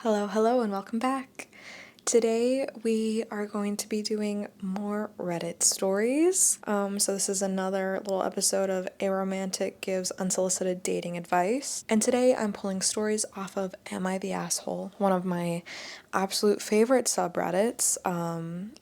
Hello, hello, and welcome back. Today we are going to be doing more Reddit stories. So this is another little episode of Aromantic gives unsolicited dating advice. And today I'm pulling stories off of Am I the Asshole? One of my absolute favorite subreddits.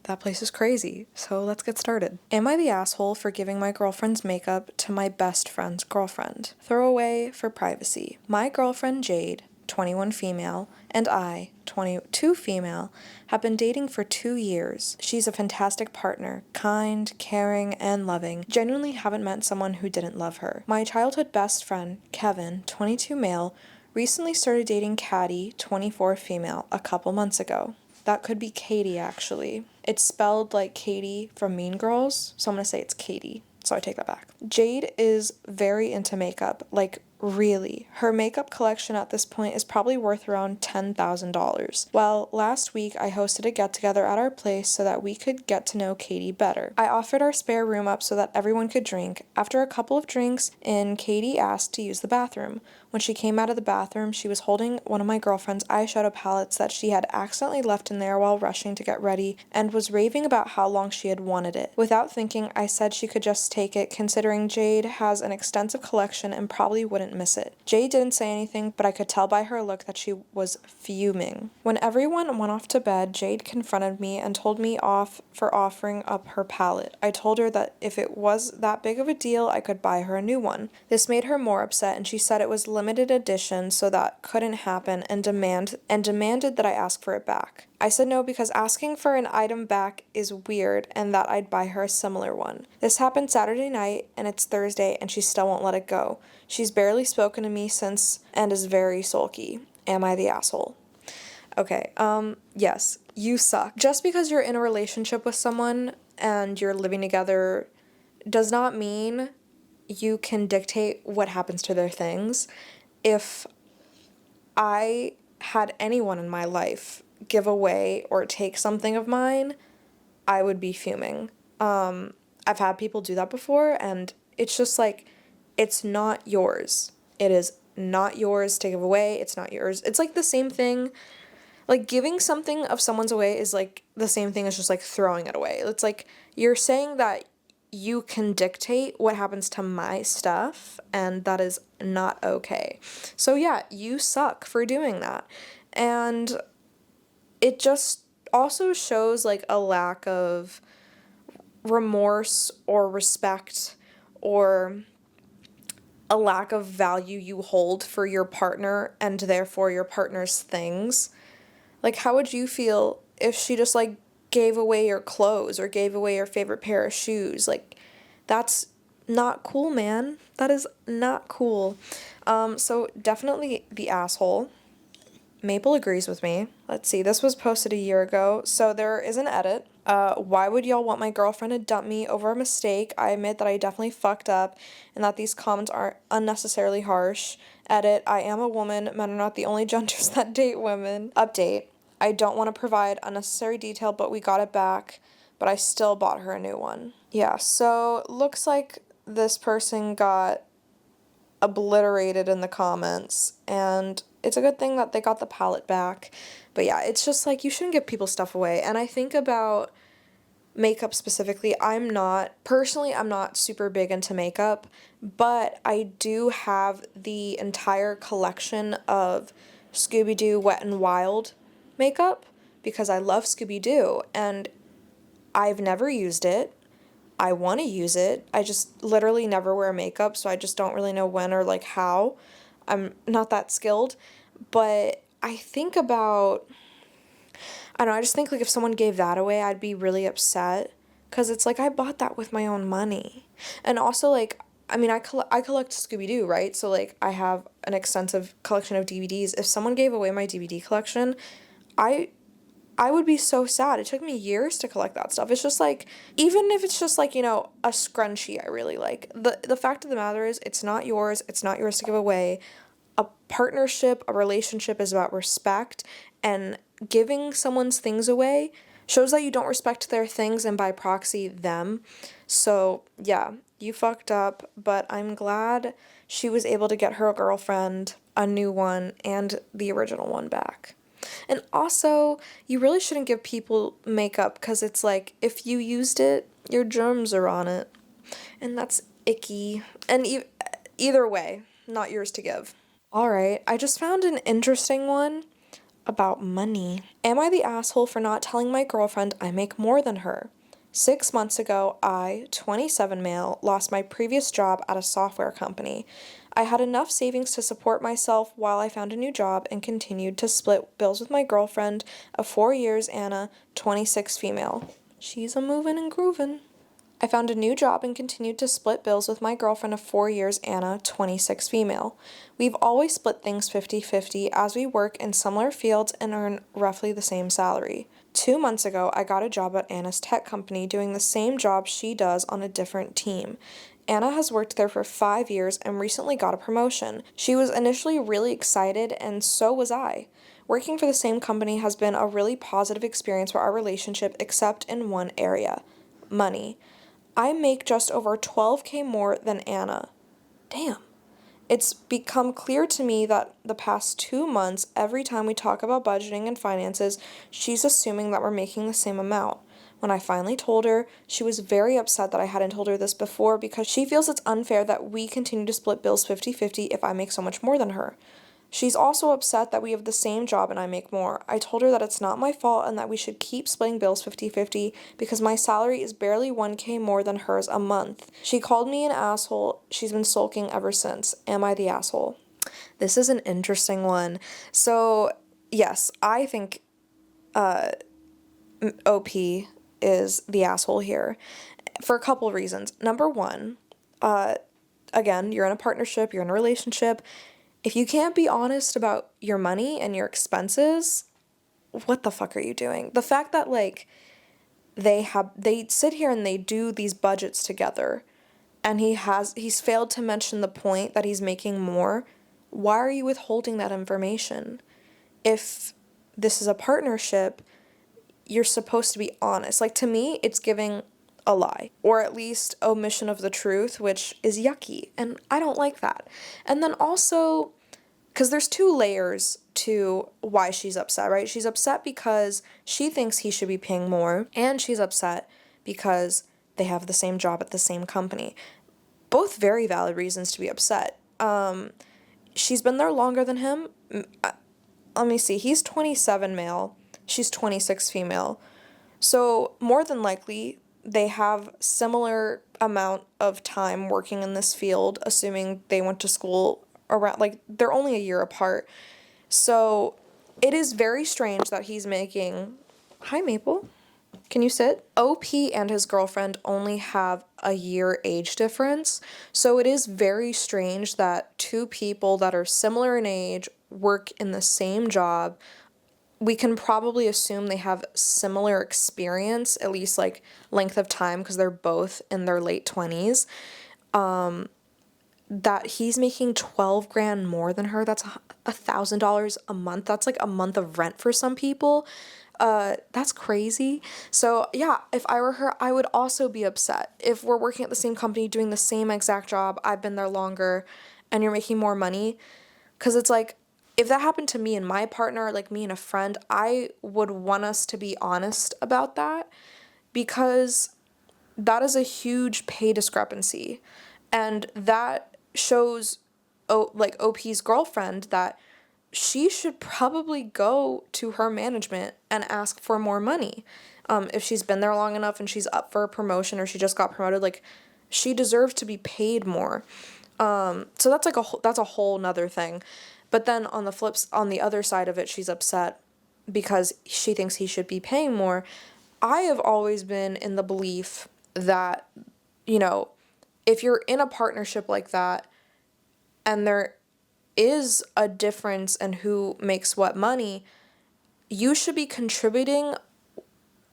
That place is crazy. So let's get started. Am I the asshole for giving my girlfriend's makeup to my best friend's girlfriend? Throwaway for privacy. My girlfriend Jade, 21 female, and I, 22 female, have been dating for 2 years. She's a fantastic partner, kind, caring, and loving. Genuinely haven't met someone who didn't love her. My childhood best friend, Kevin, 22 male, recently started dating Caddy, 24 female, a couple months ago. That could be Katie, actually. It's spelled like Katie from Mean Girls, so I'm gonna say it's Katie. So I take that back. Jade is very into makeup, like really. Her makeup collection at this point is probably worth around $10,000. Well, last week I hosted a get-together at our place so that we could get to know Katie better. I offered our spare room up so that everyone could drink. After a couple of drinks in, Katie asked to use the bathroom. When she came out of the bathroom, she was holding one of my girlfriend's eyeshadow palettes that she had accidentally left in there while rushing to get ready and was raving about how long she had wanted it. Without thinking, I said she could just take it, considering Jade has an extensive collection and probably wouldn't miss it. Jade didn't say anything, but I could tell by her look that she was fuming. When everyone went off to bed, Jade confronted me and told me off for offering up her palette. I told her that if it was that big of a deal, I could buy her a new one. This made her more upset, and she said it was limited edition, so that couldn't happen, and demanded that I ask for it back. I said no because asking for an item back is weird and that I'd buy her a similar one. This happened Saturday night and it's Thursday and she still won't let it go. She's barely spoken to me since and is very sulky. Am I the asshole? Okay, yes, you suck. Just because you're in a relationship with someone and you're living together does not mean you can dictate what happens to their things. If I had anyone in my life give away or take something of mine, I would be fuming. I've had people do that before, and it's just like, it's not yours. It is not yours to give away. It's not yours. It's like the same thing. Like, giving something of someone's away is like the same thing as just like throwing it away. It's like you're saying that you can dictate what happens to my stuff, and that is not okay. So yeah, you suck for doing that. And it just also shows like a lack of remorse or respect or a lack of value you hold for your partner and therefore your partner's things. Like, how would you feel if she just like gave away your clothes or gave away your favorite pair of shoes? Like, that's not cool, man. That is not cool. So definitely the asshole. Maple agrees with me. Let's see, this was posted a year ago, so there is an edit. Why would y'all want my girlfriend to dump me over a mistake? I admit that I definitely fucked up and that these comments are unnecessarily harsh. Edit, I am a woman. Men are not the only genders that date women. Update, I don't want to provide unnecessary detail, but we got it back, but I still bought her a new one. Yeah, so looks like this person got obliterated in the comments, and it's a good thing that they got the palette back. But yeah, it's just like, you shouldn't give people stuff away. And I think about makeup specifically, I'm not super big into makeup, but I do have the entire collection of Scooby-Doo Wet n Wild makeup because I love Scooby-Doo, and I've never used it. I want to use it. I just literally never wear makeup, so I just don't really know when or like how. I'm not that skilled, but I think about, I don't know, I just think like if someone gave that away, I'd be really upset because it's like I bought that with my own money. And also like, I mean, I collect Scooby-Doo, right? So like I have an extensive collection of DVDs. If someone gave away my DVD collection, I would be so sad. It took me years to collect that stuff. It's just like, even if it's just like, you know, a scrunchie I really like, the fact of the matter is it's not yours. It's not yours to give away. A partnership, a relationship is about respect, and giving someone's things away shows that you don't respect their things and by proxy them. So yeah, you fucked up, but I'm glad she was able to get her girlfriend a new one and the original one back. And also, you really shouldn't give people makeup because it's like, if you used it, your germs are on it. And that's icky. And either way, not yours to give. All right, I just found an interesting one about money. Am I the asshole for not telling my girlfriend I make more than her? 6 months ago, I, 27 male, lost my previous job at a software company. I had enough savings to support myself while I found a new job and continued to split bills with my girlfriend of 4 years, Anna, 26 female. She's a movin' and groovin'. I found a new job and continued to split bills with my girlfriend of 4 years, Anna, 26 female. We've always split things 50-50 as we work in similar fields and earn roughly the same salary. 2 months ago, I got a job at Anna's tech company doing the same job she does on a different team. Anna has worked there for 5 years and recently got a promotion. She was initially really excited, and so was I. Working for the same company has been a really positive experience for our relationship, except in one area: money. I make just over 12K more than Anna. Damn. It's become clear to me that the past 2 months, every time we talk about budgeting and finances, she's assuming that we're making the same amount. When I finally told her, she was very upset that I hadn't told her this before because she feels it's unfair that we continue to split bills 50-50 if I make so much more than her. She's also upset that we have the same job and I make more. I told her that it's not my fault and that we should keep splitting bills 50-50 because my salary is barely 1K more than hers a month. She called me an asshole. She's been sulking ever since. Am I the asshole? This is an interesting one. So, yes, I think OP is the asshole here for a couple reasons. Number one, again, you're in a partnership, you're in a relationship. If you can't be honest about your money and your expenses, what the fuck are you doing? The fact that like they sit here and they do these budgets together and he's failed to mention the point that he's making more. Why are you withholding that information? If this is a partnership, you're supposed to be honest. Like, to me, it's giving a lie, or at least omission of the truth, which is yucky, and I don't like that. And then also, because there's two layers to why she's upset, right? She's upset because she thinks he should be paying more, and she's upset because they have the same job at the same company. Both very valid reasons to be upset. She's been there longer than him. Let me see. He's 27 male. She's 26 female. So more than likely, they have similar amount of time working in this field, assuming they went to school around, like, they're only a year apart. So it is very strange that he's making... Hi, Maple. Can you sit? OP and his girlfriend only have a year age difference. So it is very strange that two people that are similar in age work in the same job. We can probably assume they have similar experience, at least like length of time, because they're both in their late 20s. That he's making 12 grand more than her. That's $1,000 a month. That's like a month of rent for some people. That's crazy. So yeah, if I were her, I would also be upset. If we're working at the same company doing the same exact job, I've been there longer, and you're making more money. Because it's like, if that happened to me and my partner, like me and a friend, I would want us to be honest about that, because that is a huge pay discrepancy. And that shows OP's girlfriend that she should probably go to her management and ask for more money. If she's been there long enough and she's up for a promotion or she just got promoted, like, she deserves to be paid more. So that's like that's a whole nother thing. But then on the other side of it, she's upset because she thinks he should be paying more. I have always been in the belief that, if you're in a partnership like that and there is a difference in who makes what money, you should be contributing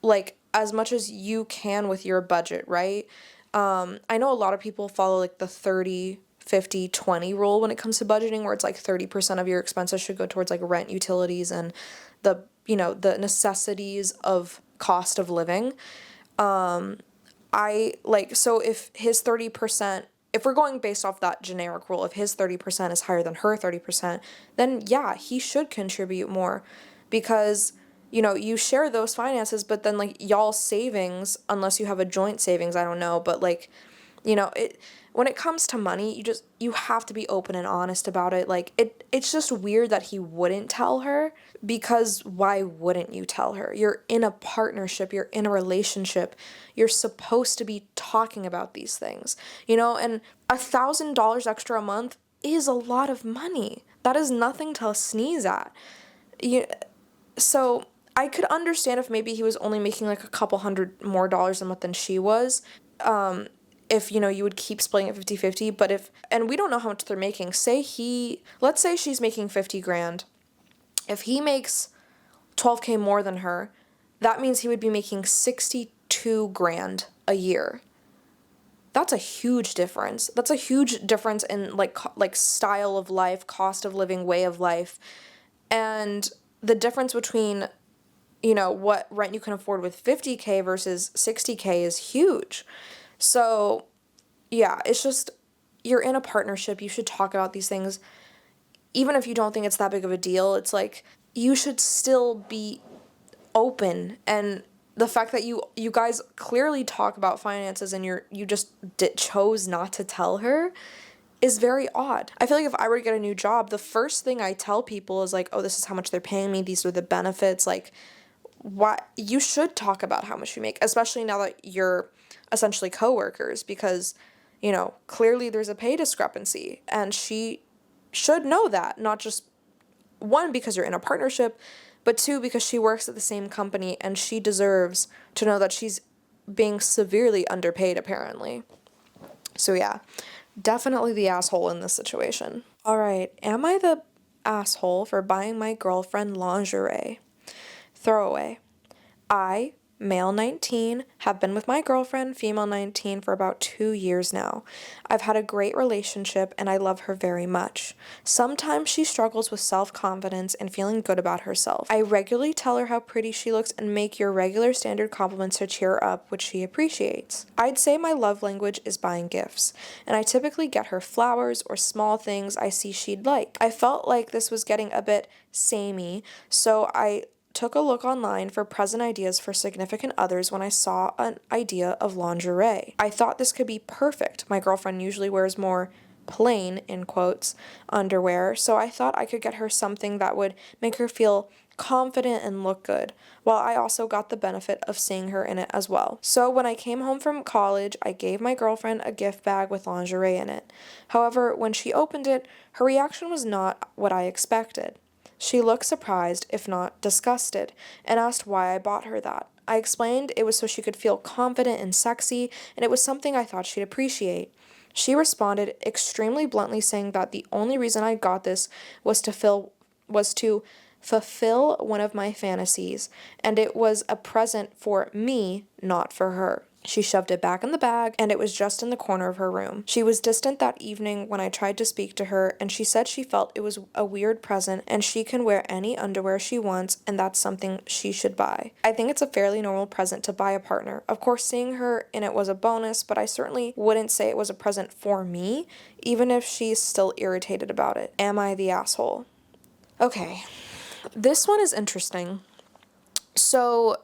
like as much as you can with your budget, right? I know a lot of people follow like the 30-50-20 rule when it comes to budgeting, where it's like 30% of your expenses should go towards like rent, utilities, and the necessities of cost of living. So if his 30%, if we're going based off that generic rule, if his 30% is higher than her 30%, then yeah, he should contribute more. because, you know, you share those finances, but then like y'all's savings, unless you have a joint savings, I don't know, but like, you know, when it comes to money, you have to be open and honest about it. Like it's just weird that he wouldn't tell her, because why wouldn't you tell her? You're in a partnership, you're in a relationship. You're supposed to be talking about these things, you know, and $1,000 extra a month is a lot of money. That is nothing to sneeze at. You, so I could understand if maybe he was only making like a couple hundred more dollars a month than she was. If, you know, you would keep splitting it 50-50, but and we don't know how much they're making. Let's say she's making 50 grand. If he makes 12K more than her, that means he would be making 62 grand a year. That's a huge difference. That's a huge difference in like style of life, cost of living, way of life. And the difference between, you know, what rent you can afford with 50K versus 60K is huge. So, yeah, it's just, you're in a partnership. You should talk about these things. Even if you don't think it's that big of a deal, it's like, you should still be open. And the fact that you guys clearly talk about finances and you just chose not to tell her is very odd. I feel like if I were to get a new job, the first thing I tell people is like, oh, this is how much they're paying me. These are the benefits. Like, what you should talk about how much you make, especially now that you're essentially coworkers, because, you know, clearly there's a pay discrepancy, and she should know that, not just one, because you're in a partnership, but two, because she works at the same company and she deserves to know that she's being severely underpaid, apparently. So yeah, definitely the asshole in this situation. All right, am I the asshole for buying my girlfriend lingerie? Throwaway. I, male 19, have been with my girlfriend, female 19, for about 2 years now. I've had a great relationship and I love her very much. Sometimes she struggles with self-confidence and feeling good about herself. I regularly tell her how pretty she looks and make your regular standard compliments to cheer her up, which she appreciates. I'd say my love language is buying gifts, and I typically get her flowers or small things I see she'd like. I felt like this was getting a bit samey, so I took a look online for present ideas for significant others when I saw an idea of lingerie. I thought this could be perfect. My girlfriend usually wears more plain, in quotes, underwear, so I thought I could get her something that would make her feel confident and look good, while I also got the benefit of seeing her in it as well. So when I came home from college, I gave my girlfriend a gift bag with lingerie in it. However, when she opened it, her reaction was not what I expected. She looked surprised, if not disgusted, and asked why I bought her that. I explained it was so she could feel confident and sexy, and it was something I thought she'd appreciate. She responded extremely bluntly, saying that the only reason I got this was to fulfill one of my fantasies, and it was a present for me, not for her. She shoved it back in the bag, and it was just in the corner of her room. She was distant that evening when I tried to speak to her, and she said she felt it was a weird present, and she can wear any underwear she wants, and that's something she should buy. I think it's a fairly normal present to buy a partner. Of course, seeing her in it was a bonus, but I certainly wouldn't say it was a present for me, even if she's still irritated about it. Am I the asshole? Okay, this one is interesting. So,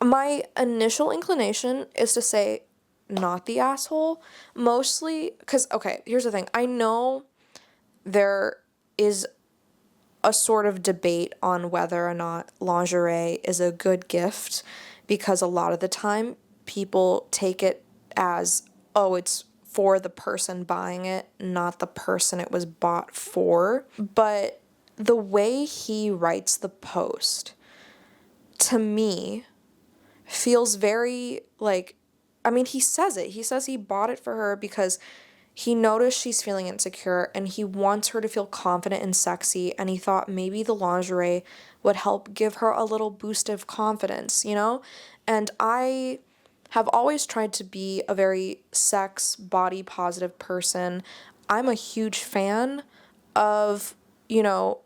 my initial inclination is to say not the asshole, mostly because, okay, here's the thing. I know there is a sort of debate on whether or not lingerie is a good gift, because a lot of the time people take it as, oh, it's for the person buying it, not the person it was bought for. But the way he writes the post, to me, feels very like, I mean, he says it. He says he bought it for her because he noticed she's feeling insecure and he wants her to feel confident and sexy, and he thought maybe the lingerie would help give her a little boost of confidence, you know? And I have always tried to be a very sex, body positive person. I'm a huge fan of, you know,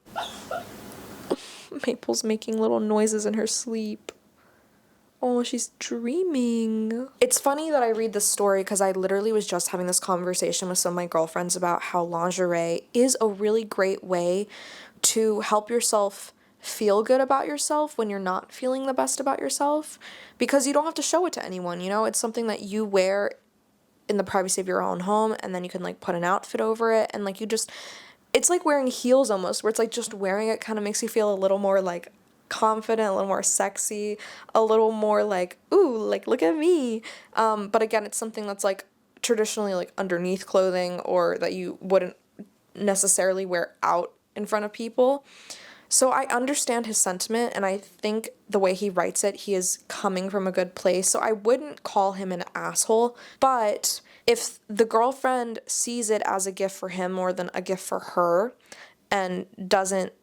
Maple's making little noises in her sleep. Oh, she's dreaming. It's funny that I read this story because I literally was just having this conversation with some of my girlfriends about how lingerie is a really great way to help yourself feel good about yourself when you're not feeling the best about yourself, because you don't have to show it to anyone, you know? It's something that you wear in the privacy of your own home, and then you can like put an outfit over it, and like you just, it's like wearing heels almost, where it's like just wearing it kind of makes you feel a little more like confident, a little more sexy, a little more like, ooh, like look at me. But again, it's something that's like traditionally like underneath clothing, or that you wouldn't necessarily wear out in front of people. So I understand his sentiment, and I think the way he writes it, he is coming from a good place. So I wouldn't call him an asshole, but if the girlfriend sees it as a gift for him more than a gift for her, and doesn't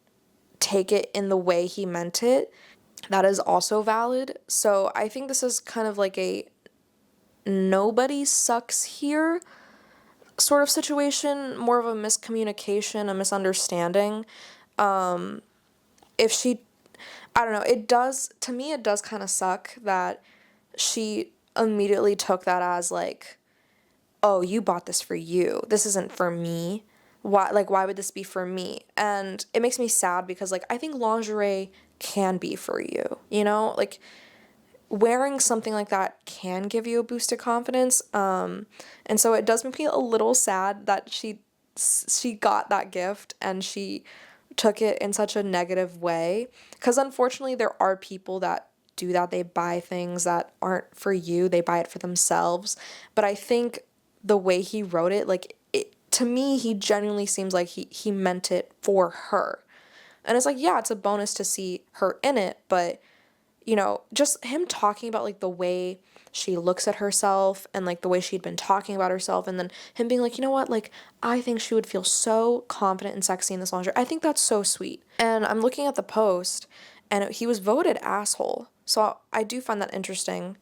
take it in the way he meant it, that is also valid. So I think this is kind of like a nobody sucks here sort of situation, more of a miscommunication, a misunderstanding. If she, I don't know, it does, to me, it does kind of suck that she immediately took that as like, oh, you bought this for you. This isn't for me. Why would this be for me? And it makes me sad because, like, I think lingerie can be for you, you know? Like, wearing something like that can give you a boost of confidence. And so it does make me a little sad that she got that gift and she took it in such a negative way. Because unfortunately, there are people that do that. They buy things that aren't for you. They buy it for themselves. But I think the way he wrote it, like, to me, he genuinely seems like he meant it for her. And it's like, yeah, it's a bonus to see her in it, but, you know, just him talking about, like, the way she looks at herself and, like, the way she'd been talking about herself, and then him being like, you know what, like, I think she would feel so confident and sexy in this lingerie. I think that's so sweet. And I'm looking at the post, and he was voted asshole. So I do find that interesting.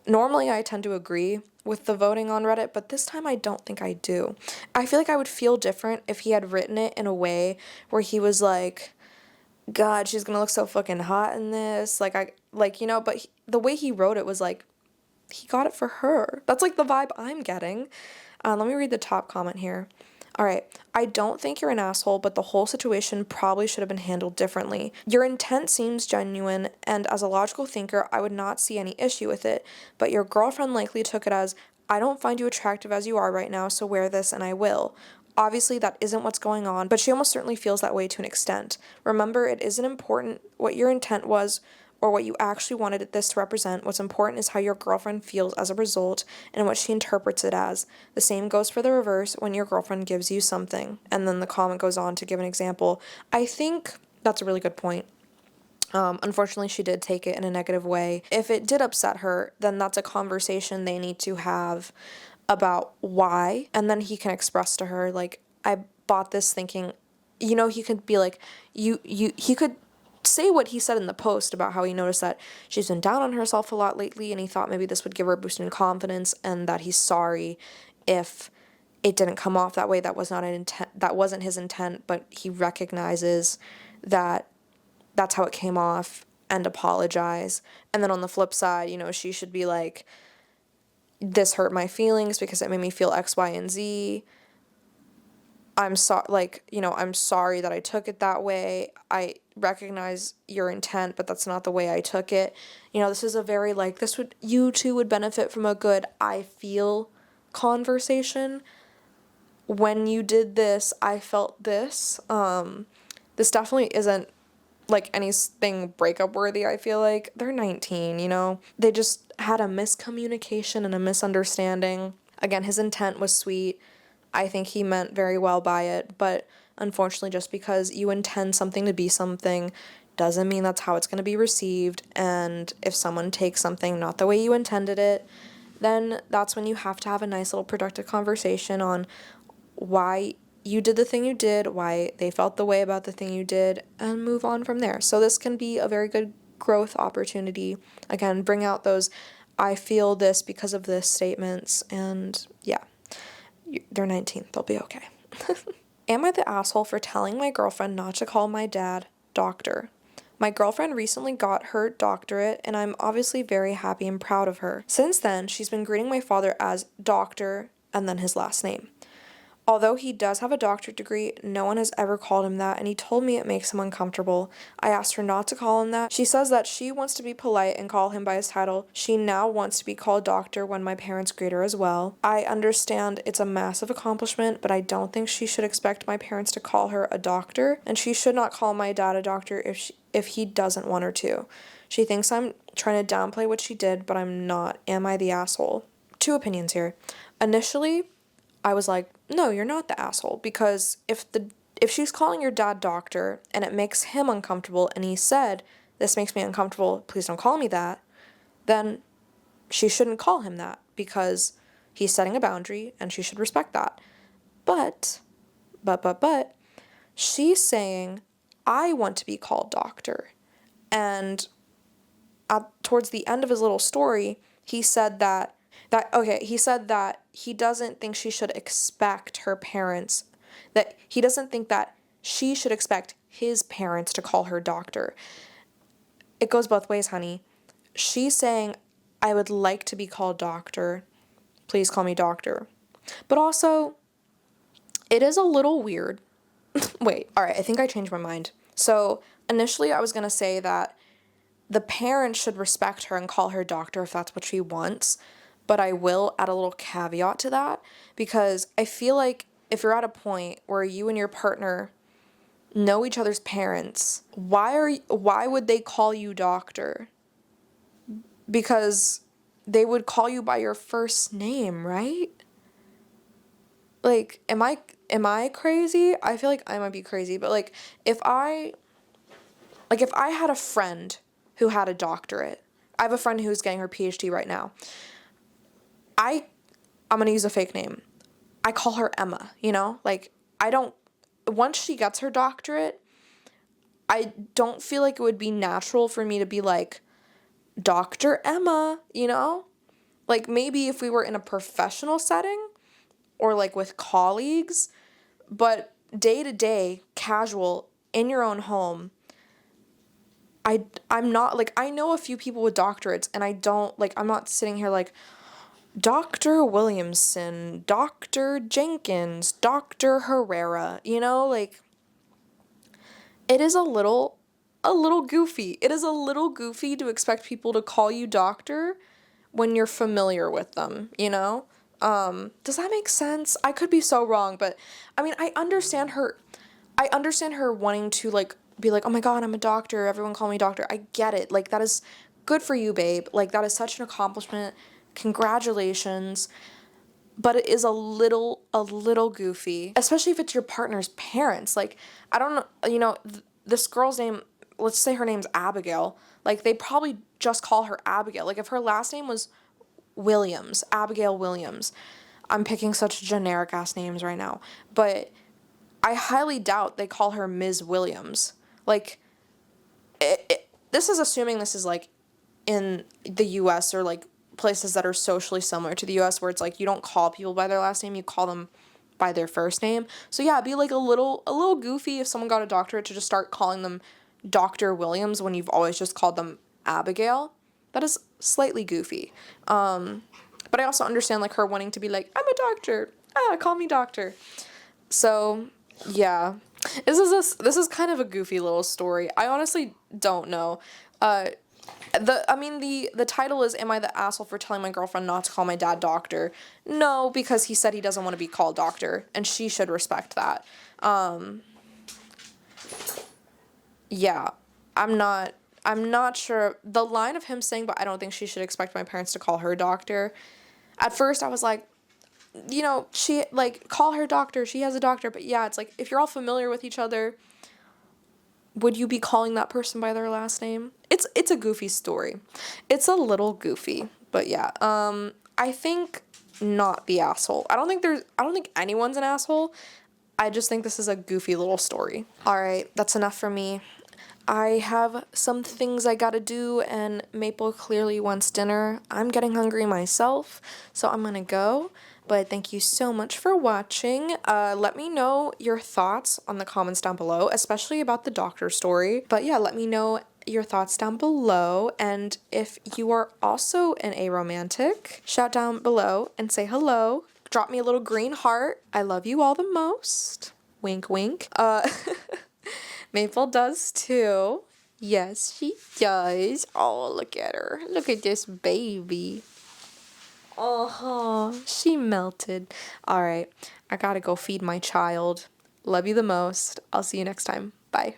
Normally, I tend to agree with the voting on Reddit, but this time I don't think I do. I feel like I would feel different if he had written it in a way where he was like, God, she's gonna look so fucking hot in this. Like, you know, but the way he wrote it was like, he got it for her. That's like the vibe I'm getting. Let me read the top comment here. All right, I don't think you're an asshole, but the whole situation probably should have been handled differently. Your intent seems genuine, and as a logical thinker, I would not see any issue with it, but your girlfriend likely took it as, I don't find you attractive as you are right now, so wear this and I will. Obviously, that isn't what's going on, but she almost certainly feels that way to an extent. Remember, it isn't important what your intent was or what you actually wanted this to represent. What's important is how your girlfriend feels as a result and what she interprets it as. The same goes for the reverse when your girlfriend gives you something. And then the comment goes on to give an example. I think that's a really good point. Unfortunately, she did take it in a negative way. If it did upset her, then that's a conversation they need to have about why. And then he can express to her, like, I bought this thinking, you know, he could be like, he could say what he said in the post about how he noticed that she's been down on herself a lot lately, and he thought maybe this would give her a boost in confidence, and that he's sorry if it didn't come off that way. That was not an intent. That wasn't his intent, but he recognizes that that's how it came off and apologize. And then on the flip side, you know, she should be like, this hurt my feelings because it made me feel X, Y, and Z. I'm sorry that I took it that way. I recognize your intent, but that's not the way I took it. You know, this is a very, like, you two would benefit from a good I feel conversation. When you did this, I felt this. This definitely isn't, like, anything breakup worthy, I feel like. They're 19, you know? They just had a miscommunication and a misunderstanding. Again, his intent was sweet. I think he meant very well by it, but unfortunately, just because you intend something to be something doesn't mean that's how it's going to be received. And if someone takes something not the way you intended it, then that's when you have to have a nice little productive conversation on why you did the thing you did, why they felt the way about the thing you did, and move on from there. So this can be a very good growth opportunity. Again, bring out those I feel this because of this statements, and yeah. They're 19. They'll be okay. Am I the asshole for telling my girlfriend not to call my dad doctor? My girlfriend recently got her doctorate, and I'm obviously very happy and proud of her. Since then, she's been greeting my father as doctor and then his last name. Although he does have a doctorate degree, no one has ever called him that, and he told me it makes him uncomfortable. I asked her not to call him that. She says that she wants to be polite and call him by his title. She now wants to be called doctor when my parents greet her as well. I understand it's a massive accomplishment, but I don't think she should expect my parents to call her a doctor, and she should not call my dad a doctor if he doesn't want her to. She thinks I'm trying to downplay what she did, but I'm not. Am I the asshole? Two opinions here. Initially, I was like, no, you're not the asshole, because if she's calling your dad doctor and it makes him uncomfortable and he said, this makes me uncomfortable, please don't call me that, then she shouldn't call him that because he's setting a boundary and she should respect that. But, she's saying, I want to be called doctor. And towards the end of his little story, he said that he doesn't think she should expect her parents, that he doesn't think that she should expect his parents to call her doctor. It goes both ways, honey. She's saying, I would like to be called doctor. Please call me doctor. But also, it is a little weird. Wait, all right, I think I changed my mind. So initially I was going to say that the parents should respect her and call her doctor if that's what she wants. But I will add a little caveat to that, because I feel like if you're at a point where you and your partner know each other's parents, why would they call you doctor? Because they would call you by your first name, right? Like, am I crazy? I feel like I might be crazy, but like if I had a friend who had a doctorate, I have a friend who's getting her PhD right now. I'm going to use a fake name. I call her Emma, Like, once she gets her doctorate, I don't feel like it would be natural for me to be like, Dr. Emma, Like, maybe if we were in a professional setting or like with colleagues, but day to day, casual, in your own home, I'm not, like, I know a few people with doctorates, and I'm not sitting here like, Dr. Williamson, Dr. Jenkins, Dr. Herrera, like, it is a little goofy. It is a little goofy to expect people to call you doctor when you're familiar with them, Does that make sense? I could be so wrong, but I mean, I understand her wanting to like be like, oh my God, I'm a doctor, everyone call me doctor. I get it. Like, that is good for you, babe. Like, that is such an accomplishment. Congratulations. But it is a little goofy, especially if it's your partner's parents. Like, I don't know, this girl's name, let's say her name's Abigail. Like, they probably just call her Abigail. Like, if her last name was Williams, Abigail Williams. I'm picking such generic ass names right now. But I highly doubt they call her Ms. Williams. Like, this is assuming this is like in the US or like places that are socially similar to the US, where it's like you don't call people by their last name, you call them by their first name. So yeah, it'd be like a little goofy if someone got a doctorate to just start calling them Dr. Williams when you've always just called them Abigail. That is slightly goofy. But I also understand like her wanting to be like, I'm a doctor. Call me doctor. So yeah, this is kind of a goofy little story. I honestly don't know. The title is, am I the asshole for telling my girlfriend not to call my dad doctor? No, because he said he doesn't want to be called doctor, and she should respect that. Yeah, I'm not sure. The line of him saying, but I don't think she should expect my parents to call her doctor. At first I was like, she, like, call her doctor, she has a doctor. But yeah, it's like, if you're all familiar with each other, would you be calling that person by their last name? It's a goofy story. It's a little goofy, but yeah. I think not the asshole. I don't think anyone's an asshole. I just think this is a goofy little story. All right, that's enough for me. I have some things I gotta do, and Maple clearly wants dinner. I'm getting hungry myself, so I'm gonna go. But thank you so much for watching. Let me know your thoughts on the comments down below, especially about the doctor story. But yeah, let me know your thoughts down below. And if you are also an Aromantic, shout down below and say hello. Drop me a little green heart. I love you all the most. Wink, wink. Maple does too. Yes, she does. Oh, look at her. Look at this baby. Uh-huh. She melted. All right. I gotta go feed my child. Love you the most. I'll see you next time. Bye.